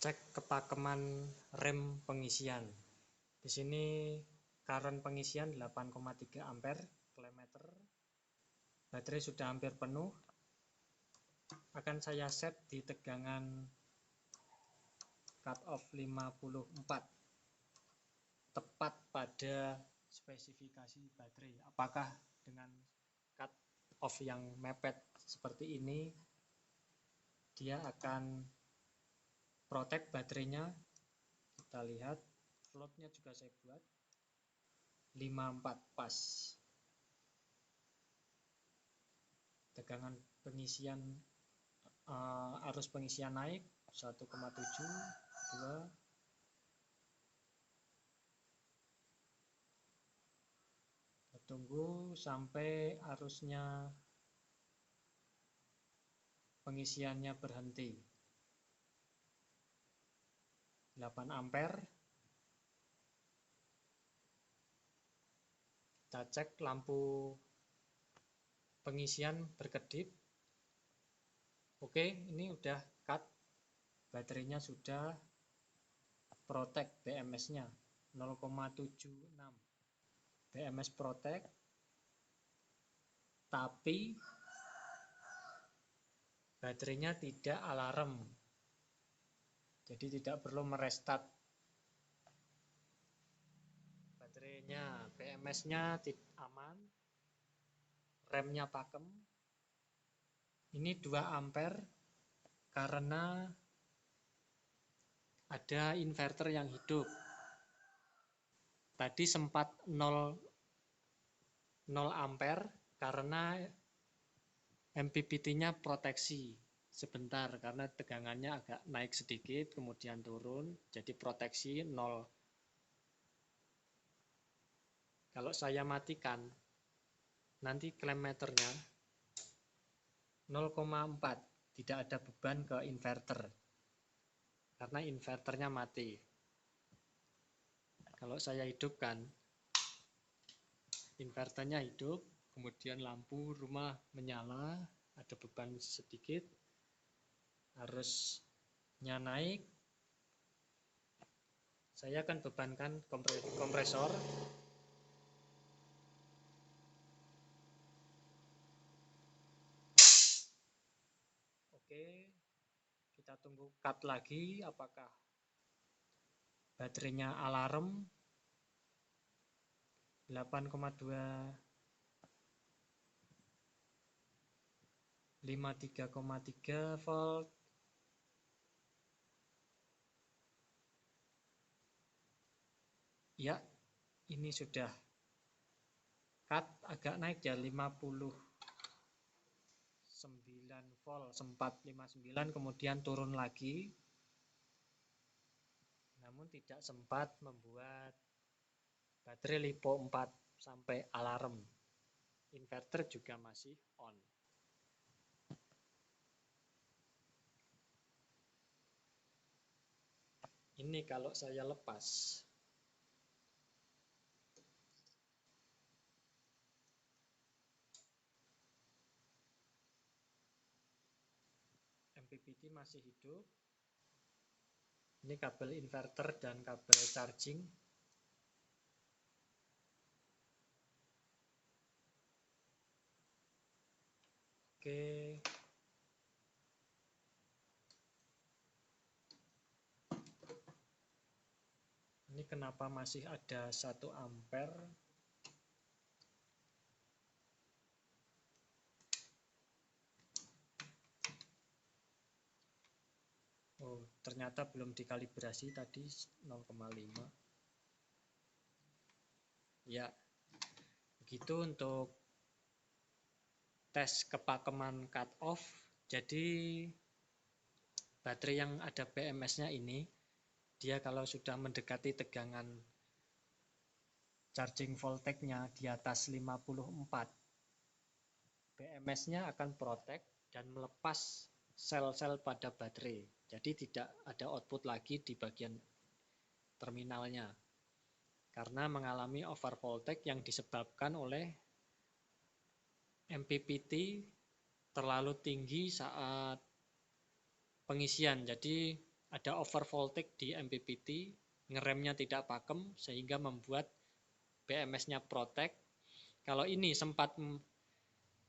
Cek kepakeman rem pengisian. Di sini current pengisian 8,3 ampere kilometer. Baterai sudah hampir penuh. Akan saya set di tegangan cut off 54. Tepat pada spesifikasi baterai. Apakah dengan cut off yang mepet seperti ini dia akan protect baterainya? Kita lihat, floatnya juga saya buat 54 pas. Tegangan pengisian arus pengisian naik 1,7, 2. Kita tunggu sampai arusnya pengisiannya berhenti. 8 ampere. Kita cek lampu pengisian berkedip. Oke, ini udah cut. Baterainya sudah protect BMS-nya 0,76 BMS protect, tapi baterainya tidak alarm, jadi tidak perlu merestart baterainya. BMS-nya aman, remnya pakem. Ini 2 ampere karena ada inverter yang hidup. Tadi sempat 0 ampere karena MPPT-nya proteksi sebentar karena tegangannya agak naik sedikit kemudian turun, jadi proteksi 0. Kalau saya matikan nanti klem meternya 0,4, tidak ada beban ke inverter karena inverternya mati. Kalau saya hidupkan, inverternya hidup, kemudian lampu rumah menyala, ada beban sedikit, arusnya naik. Saya akan bebankan kompresor. Oke, kita tunggu cut lagi, apakah baterainya alarm. 8,2 53,3 volt. Ya, ini sudah cut, agak naik ya, 59 volt, sempat 59 kemudian turun lagi. Namun tidak sempat membuat baterai LiPo 4 sampai alarm. Inverter juga masih on. Ini kalau saya lepas. MPPT masih hidup. Ini kabel inverter dan kabel charging. Oke. Ini kenapa masih ada 1 ampere? Oh, ternyata belum dikalibrasi tadi 0,5. Ya, begitu untuk tes kepakeman cut off. Jadi baterai yang ada BMS-nya ini, dia kalau sudah mendekati tegangan charging voltage-nya di atas 54, BMS-nya akan protect dan melepas sel-sel pada baterai. Jadi tidak ada output lagi di bagian terminalnya karena mengalami over voltage yang disebabkan oleh MPPT terlalu tinggi saat pengisian. Jadi ada over voltage di MPPT, ngeremnya tidak pakem sehingga membuat BMS-nya protek. Kalau ini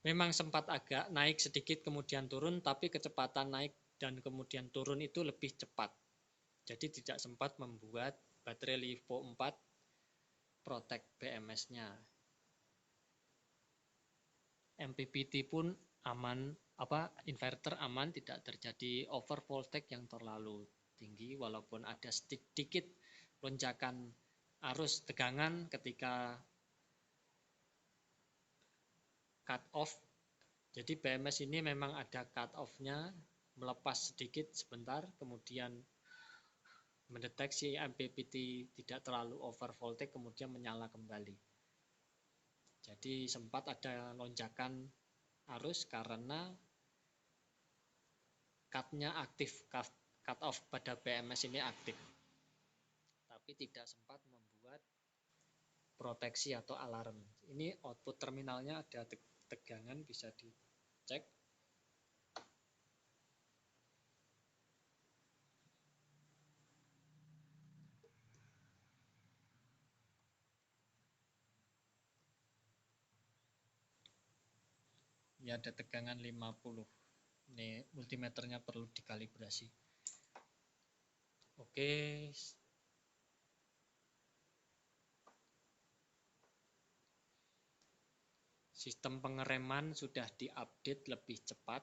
memang sempat agak naik sedikit kemudian turun, tapi kecepatan naik dan kemudian turun itu lebih cepat. Jadi tidak sempat membuat baterai LiPo 4 protek BMS-nya. MPPT pun aman, inverter aman, tidak terjadi over voltage yang terlalu tinggi walaupun ada sedikit lonjakan arus tegangan ketika cut off. Jadi BMS ini memang ada cut off-nya, melepas sedikit sebentar, kemudian mendeteksi MPPT tidak terlalu over voltage, kemudian menyala kembali. Jadi sempat ada lonjakan arus karena cut-nya aktif, cut off pada BMS ini aktif. Tapi tidak sempat membuat proteksi atau alarm. Ini output terminalnya ada tegangan, bisa dicek. Ini ada tegangan 50. Ini multimeternya perlu dikalibrasi. Oke. Sistem pengereman sudah diupdate lebih cepat.